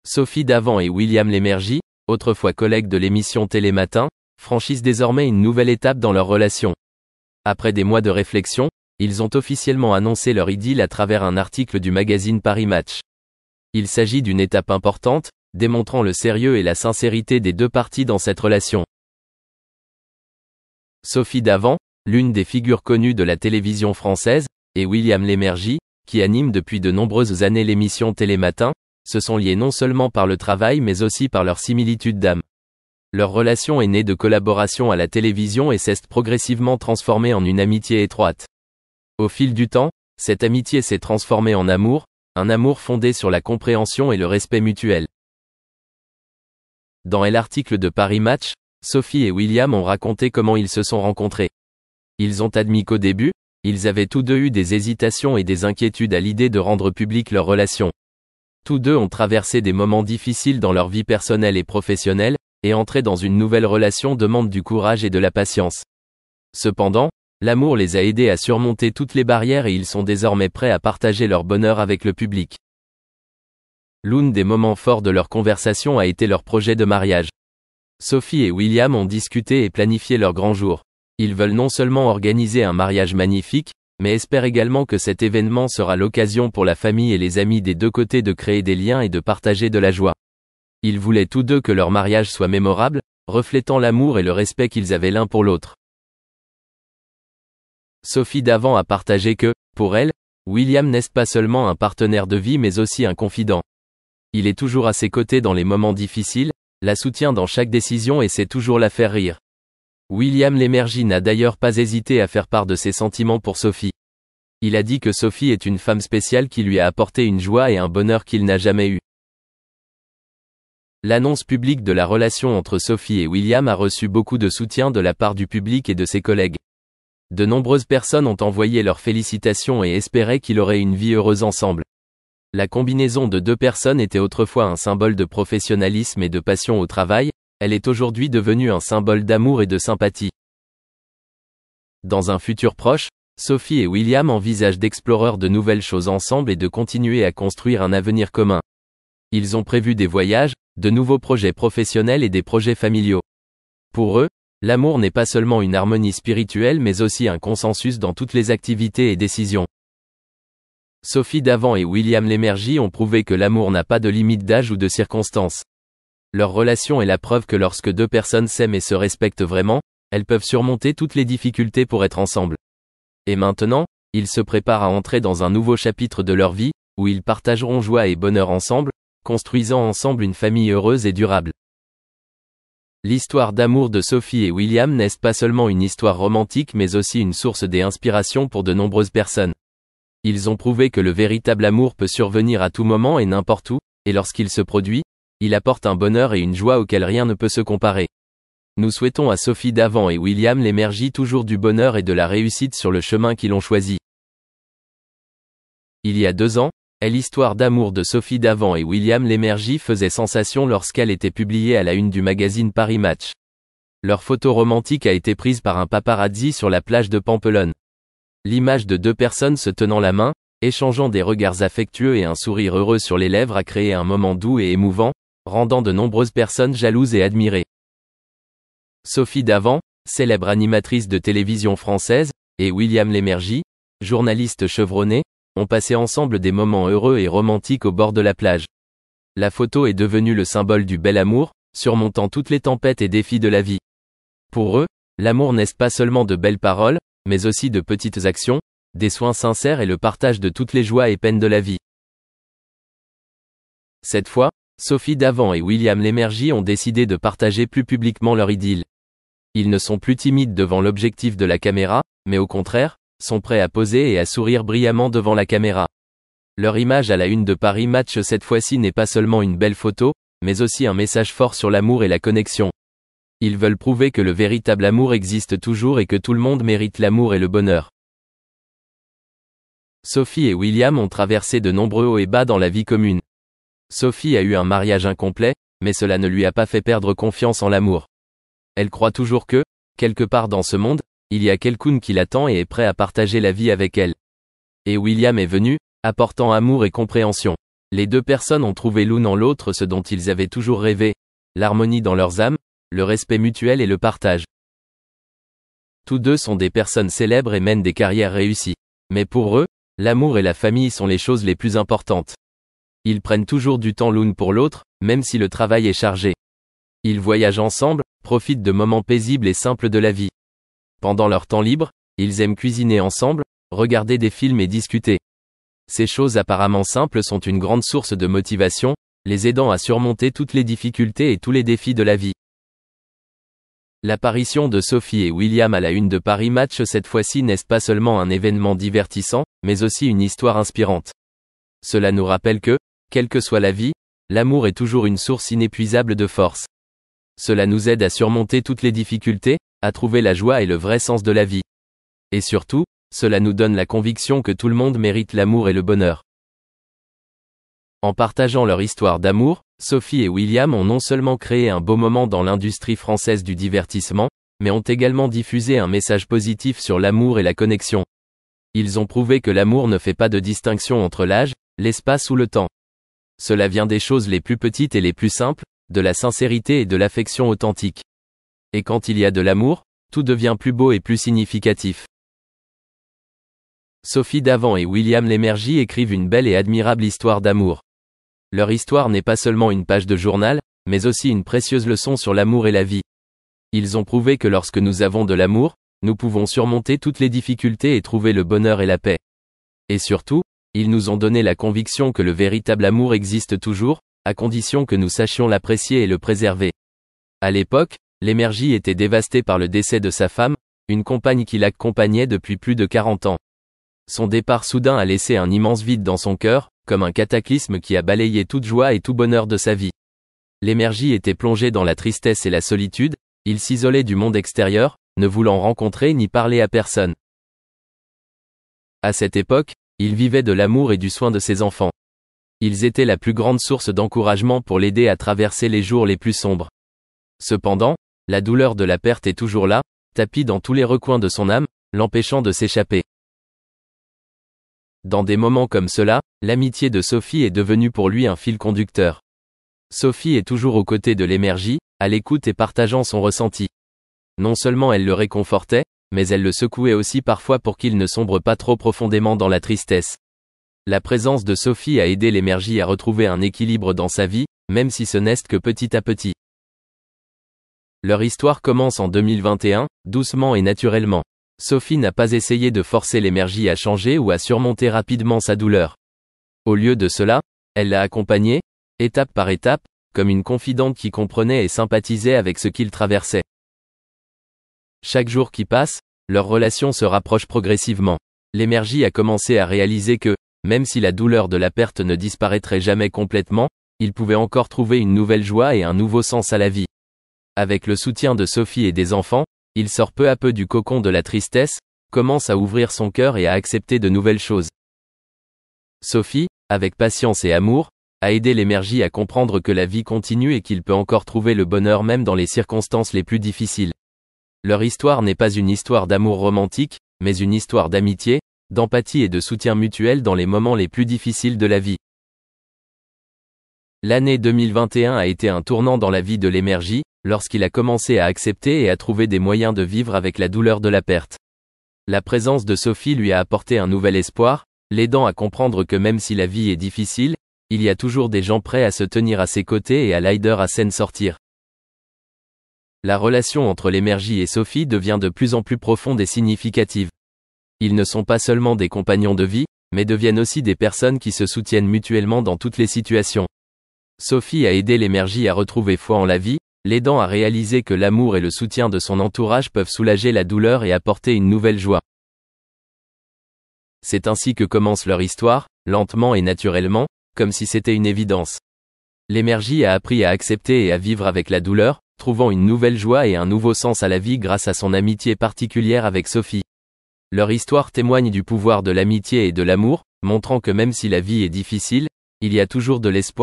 Sophie Davant et William Lémergie, autrefois collègues de l'émission Télématin, franchissent désormais une nouvelle étape dans leur relation. Après des mois de réflexion, ils ont officiellement annoncé leur idylle à travers un article du magazine Paris Match. Il s'agit d'une étape importante, démontrant le sérieux et la sincérité des deux parties dans cette relation. Sophie Davant, l'une des figures connues de la télévision française, et William Lémergie, qui anime depuis de nombreuses années l'émission Télématin, se sont liés non seulement par le travail mais aussi par leur similitude d'âme. Leur relation est née de collaboration à la télévision et s'est progressivement transformée en une amitié étroite. Au fil du temps, cette amitié s'est transformée en amour, un amour fondé sur la compréhension et le respect mutuel. Dans l'article de Paris Match, Sophie et William ont raconté comment ils se sont rencontrés. Ils ont admis qu'au début, ils avaient tous deux eu des hésitations et des inquiétudes à l'idée de rendre publique leur relation. Tous deux ont traversé des moments difficiles dans leur vie personnelle et professionnelle, et entrer dans une nouvelle relation demande du courage et de la patience. Cependant, l'amour les a aidés à surmonter toutes les barrières et ils sont désormais prêts à partager leur bonheur avec le public. L'un des moments forts de leur conversation a été leur projet de mariage. Sophie et William ont discuté et planifié leur grand jour. Ils veulent non seulement organiser un mariage magnifique, mais espèrent également que cet événement sera l'occasion pour la famille et les amis des deux côtés de créer des liens et de partager de la joie. Ils voulaient tous deux que leur mariage soit mémorable, reflétant l'amour et le respect qu'ils avaient l'un pour l'autre. Sophie Davant a partagé que, pour elle, William n'est pas seulement un partenaire de vie mais aussi un confident. Il est toujours à ses côtés dans les moments difficiles, la soutient dans chaque décision et sait toujours la faire rire. William Lémergie n'a d'ailleurs pas hésité à faire part de ses sentiments pour Sophie. Il a dit que Sophie est une femme spéciale qui lui a apporté une joie et un bonheur qu'il n'a jamais eu. L'annonce publique de la relation entre Sophie et William a reçu beaucoup de soutien de la part du public et de ses collègues. De nombreuses personnes ont envoyé leurs félicitations et espéraient qu'ils auraient une vie heureuse ensemble. La combinaison de deux personnes était autrefois un symbole de professionnalisme et de passion au travail, elle est aujourd'hui devenue un symbole d'amour et de sympathie. Dans un futur proche, Sophie et William envisagent d'explorer de nouvelles choses ensemble et de continuer à construire un avenir commun. Ils ont prévu des voyages, de nouveaux projets professionnels et des projets familiaux. Pour eux, l'amour n'est pas seulement une harmonie spirituelle mais aussi un consensus dans toutes les activités et décisions. Sophie Davant et William Lémergie ont prouvé que l'amour n'a pas de limite d'âge ou de circonstances. Leur relation est la preuve que lorsque deux personnes s'aiment et se respectent vraiment, elles peuvent surmonter toutes les difficultés pour être ensemble. Et maintenant, ils se préparent à entrer dans un nouveau chapitre de leur vie, où ils partageront joie et bonheur ensemble, construisant ensemble une famille heureuse et durable. L'histoire d'amour de Sophie et William n'est pas seulement une histoire romantique mais aussi une source d'inspiration pour de nombreuses personnes. Ils ont prouvé que le véritable amour peut survenir à tout moment et n'importe où, et lorsqu'il se produit, il apporte un bonheur et une joie auxquels rien ne peut se comparer. Nous souhaitons à Sophie Davant et William Lémergie toujours du bonheur et de la réussite sur le chemin qu'ils ont choisi. Il y a 2 ans, l'histoire d'amour de Sophie Davant et William Lémergie faisait sensation lorsqu'elle était publiée à la une du magazine Paris Match. Leur photo romantique a été prise par un paparazzi sur la plage de Pampelonne. L'image de deux personnes se tenant la main, échangeant des regards affectueux et un sourire heureux sur les lèvres a créé un moment doux et émouvant, rendant de nombreuses personnes jalouses et admirées. Sophie Davant, célèbre animatrice de télévision française, et William Lémergie, journaliste chevronné, ont passé ensemble des moments heureux et romantiques au bord de la plage. La photo est devenue le symbole du bel amour, surmontant toutes les tempêtes et défis de la vie. Pour eux, l'amour n'est pas seulement de belles paroles, mais aussi de petites actions, des soins sincères et le partage de toutes les joies et peines de la vie. Cette fois, Sophie Davant et William Lémergie ont décidé de partager plus publiquement leur idylle. Ils ne sont plus timides devant l'objectif de la caméra, mais au contraire, sont prêts à poser et à sourire brillamment devant la caméra. Leur image à la une de Paris Match cette fois-ci n'est pas seulement une belle photo, mais aussi un message fort sur l'amour et la connexion. Ils veulent prouver que le véritable amour existe toujours et que tout le monde mérite l'amour et le bonheur. Sophie et William ont traversé de nombreux hauts et bas dans la vie commune. Sophie a eu un mariage incomplet, mais cela ne lui a pas fait perdre confiance en l'amour. Elle croit toujours que, quelque part dans ce monde, il y a quelqu'un qui l'attend et est prêt à partager la vie avec elle. Et William est venu, apportant amour et compréhension. Les deux personnes ont trouvé l'une en l'autre ce dont ils avaient toujours rêvé, l'harmonie dans leurs âmes, le respect mutuel et le partage. Tous deux sont des personnes célèbres et mènent des carrières réussies. Mais pour eux, l'amour et la famille sont les choses les plus importantes. Ils prennent toujours du temps l'une pour l'autre, même si le travail est chargé. Ils voyagent ensemble, profitent de moments paisibles et simples de la vie. Pendant leur temps libre, ils aiment cuisiner ensemble, regarder des films et discuter. Ces choses apparemment simples sont une grande source de motivation, les aidant à surmonter toutes les difficultés et tous les défis de la vie. L'apparition de Sophie et William à la une de Paris Match cette fois-ci n'est pas seulement un événement divertissant, mais aussi une histoire inspirante. Cela nous rappelle que, quelle que soit la vie, l'amour est toujours une source inépuisable de force. Cela nous aide à surmonter toutes les difficultés, à trouver la joie et le vrai sens de la vie. Et surtout, cela nous donne la conviction que tout le monde mérite l'amour et le bonheur. En partageant leur histoire d'amour, Sophie et William ont non seulement créé un beau moment dans l'industrie française du divertissement, mais ont également diffusé un message positif sur l'amour et la connexion. Ils ont prouvé que l'amour ne fait pas de distinction entre l'âge, l'espace ou le temps. Cela vient des choses les plus petites et les plus simples, de la sincérité et de l'affection authentique. Et quand il y a de l'amour, tout devient plus beau et plus significatif. Sophie Davant et William Lémergie écrivent une belle et admirable histoire d'amour. Leur histoire n'est pas seulement une page de journal, mais aussi une précieuse leçon sur l'amour et la vie. Ils ont prouvé que lorsque nous avons de l'amour, nous pouvons surmonter toutes les difficultés et trouver le bonheur et la paix. Et surtout, ils nous ont donné la conviction que le véritable amour existe toujours, à condition que nous sachions l'apprécier et le préserver. À l'époque, Lémergie était dévasté par le décès de sa femme, une compagne qui l'accompagnait depuis plus de 40 ans. Son départ soudain a laissé un immense vide dans son cœur, comme un cataclysme qui a balayé toute joie et tout bonheur de sa vie. Lémergie était plongé dans la tristesse et la solitude, il s'isolait du monde extérieur, ne voulant rencontrer ni parler à personne. À cette époque, il vivait de l'amour et du soin de ses enfants. Ils étaient la plus grande source d'encouragement pour l'aider à traverser les jours les plus sombres. Cependant, la douleur de la perte est toujours là, tapie dans tous les recoins de son âme, l'empêchant de s'échapper. Dans des moments comme cela, l'amitié de Sophie est devenue pour lui un fil conducteur. Sophie est toujours aux côtés de Lémergie, à l'écoute et partageant son ressenti. Non seulement elle le réconfortait, mais elle le secouait aussi parfois pour qu'il ne sombre pas trop profondément dans la tristesse. La présence de Sophie a aidé Lémergie à retrouver un équilibre dans sa vie, même si ce n'est que petit à petit. Leur histoire commence en 2021, doucement et naturellement. Sophie n'a pas essayé de forcer Lémergie à changer ou à surmonter rapidement sa douleur. Au lieu de cela, elle l'a accompagné, étape par étape, comme une confidente qui comprenait et sympathisait avec ce qu'il traversait. Chaque jour qui passe, leur relation se rapproche progressivement. Lémergie a commencé à réaliser que, même si la douleur de la perte ne disparaîtrait jamais complètement, il pouvait encore trouver une nouvelle joie et un nouveau sens à la vie. Avec le soutien de Sophie et des enfants, il sort peu à peu du cocon de la tristesse, commence à ouvrir son cœur et à accepter de nouvelles choses. Sophie, avec patience et amour, a aidé Lémergie à comprendre que la vie continue et qu'il peut encore trouver le bonheur même dans les circonstances les plus difficiles. Leur histoire n'est pas une histoire d'amour romantique, mais une histoire d'amitié, d'empathie et de soutien mutuel dans les moments les plus difficiles de la vie. L'année 2021 a été un tournant dans la vie de Lémergie, lorsqu'il a commencé à accepter et à trouver des moyens de vivre avec la douleur de la perte. La présence de Sophie lui a apporté un nouvel espoir, l'aidant à comprendre que même si la vie est difficile, il y a toujours des gens prêts à se tenir à ses côtés et à l'aider à s'en sortir. La relation entre Lémergie et Sophie devient de plus en plus profonde et significative. Ils ne sont pas seulement des compagnons de vie, mais deviennent aussi des personnes qui se soutiennent mutuellement dans toutes les situations. Sophie a aidé Lémergie à retrouver foi en la vie, l'aidant à réaliser que l'amour et le soutien de son entourage peuvent soulager la douleur et apporter une nouvelle joie. C'est ainsi que commence leur histoire, lentement et naturellement, comme si c'était une évidence. Lémergie a appris à accepter et à vivre avec la douleur, trouvant une nouvelle joie et un nouveau sens à la vie grâce à son amitié particulière avec Sophie. Leur histoire témoigne du pouvoir de l'amitié et de l'amour, montrant que même si la vie est difficile, il y a toujours de l'espoir.